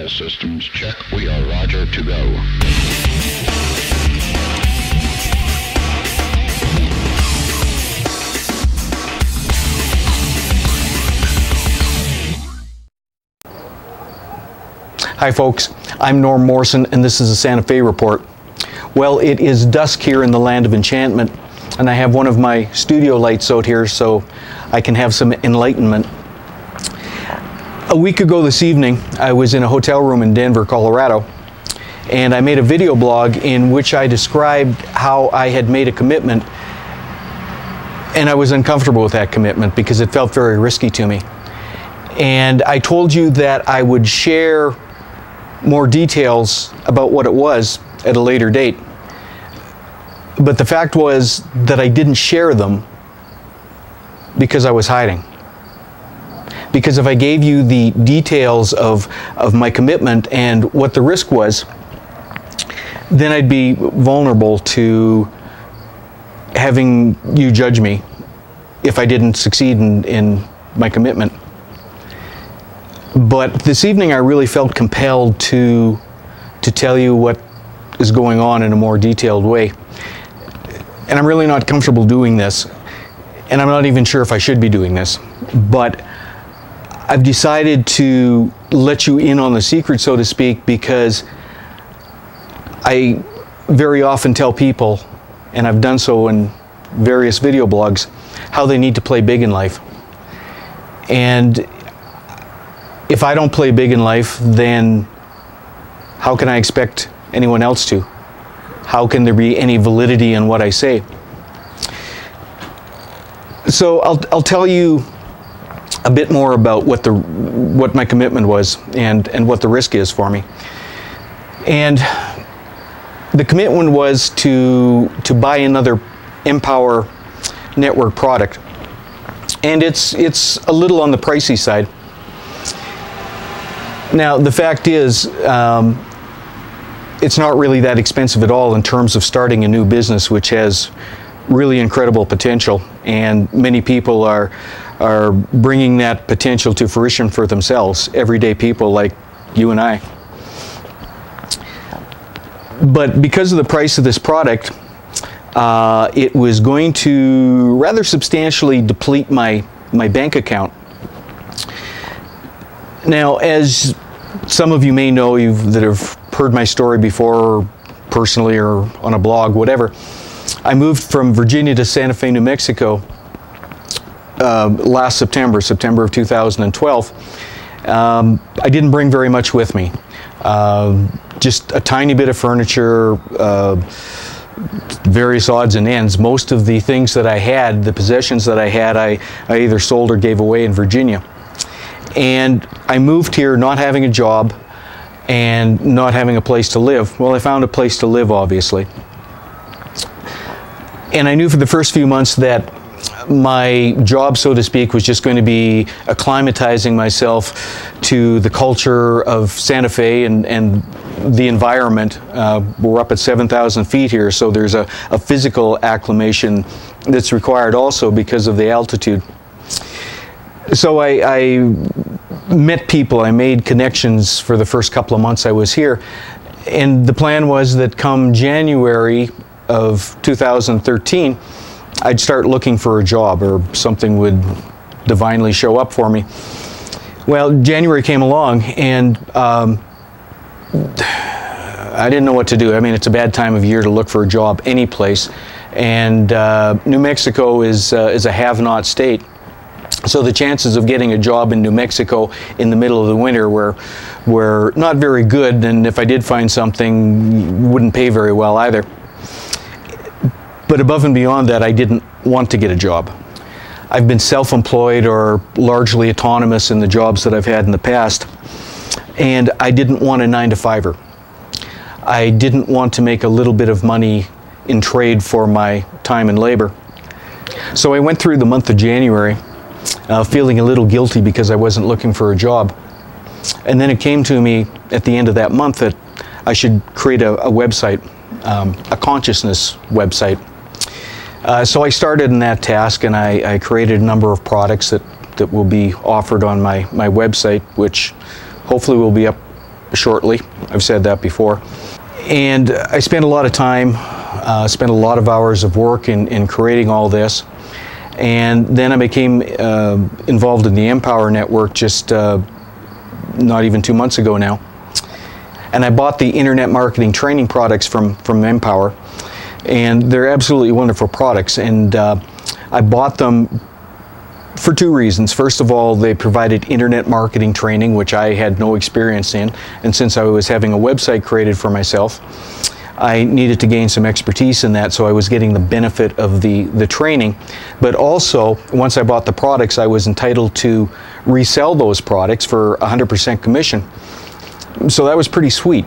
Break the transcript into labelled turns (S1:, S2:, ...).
S1: systems check. We are Roger to go.
S2: Hi folks, I'm Norm Morrison and this is the Santa Fe Report. Well, it is dusk here in the land of enchantment and I have one of my studio lights out here so I can have some enlightenment. A week ago this evening, I was in a hotel room in Denver, Colorado, and I made a video blog in which I described how I had made a commitment, and I was uncomfortable with that commitment because it felt very risky to me. And I told you that I would share more details about what it was at a later date. But the fact was that I didn't share them because I was hiding. Because if I gave you the details of my commitment and what the risk was, then I'd be vulnerable to having you judge me if I didn't succeed in my commitment. But this evening I really felt compelled to tell you what is going on in a more detailed way. And I'm really not comfortable doing this, and I'm not even sure if I should be doing this, but I've decided to let you in on the secret, so to speak, because I very often tell people, and I've done so in various video blogs, how they need to play big in life. And if I don't play big in life, then how can I expect anyone else to? How can there be any validity in what I say? So I'll tell you a bit more about what my commitment was and what the risk is for me. And the commitment was to buy another Empower Network product, and it's a little on the pricey side. Now the fact is it's not really that expensive at all in terms of starting a new business, which has really incredible potential, and many people are bringing that potential to fruition for themselves, everyday people like you and I. But because of the price of this product, it was going to rather substantially deplete my bank account. Now, as some of you may know, that have heard my story before, personally or on a blog, whatever, I moved from Virginia to Santa Fe, New Mexico last September of 2012. I didn't bring very much with me. Just a tiny bit of furniture, various odds and ends. Most of the things that I had, the possessions that I had, I either sold or gave away in Virginia. And I moved here not having a job and not having a place to live. Well, I found a place to live, obviously. And I knew for the first few months that my job, so to speak, was just going to be acclimatizing myself to the culture of Santa Fe and the environment. We're up at 7,000 feet here, so there's a physical acclimation that's required also because of the altitude. So I met people, I made connections for the first couple of months I was here, and the plan was that come January of 2013, I'd start looking for a job, or something would divinely show up for me. Well, January came along and I didn't know what to do. I mean, it's a bad time of year to look for a job any place, and New Mexico is a have-not state. So the chances of getting a job in New Mexico in the middle of the winter were not very good, and if I did find something, wouldn't pay very well either. But above and beyond that, I didn't want to get a job. I've been self-employed or largely autonomous in the jobs that I've had in the past, and I didn't want a 9-to-5-er. I didn't want to make a little bit of money in trade for my time and labor. So I went through the month of January feeling a little guilty because I wasn't looking for a job. And then it came to me at the end of that month that I should create a website, a consciousness website. So I started in that task, and I created a number of products that will be offered on my website, which hopefully will be up shortly. I've said that before. And I spent a lot of time, spent a lot of hours of work in creating all this. And then I became involved in the Empower Network just not even 2 months ago now. And I bought the internet marketing training products from Empower. And they're absolutely wonderful products. And I bought them for two reasons. First of all, they provided internet marketing training, which I had no experience in. And since I was having a website created for myself, I needed to gain some expertise in that, so I was getting the benefit of the training. But also, once I bought the products, I was entitled to resell those products for 100% commission. So that was pretty sweet.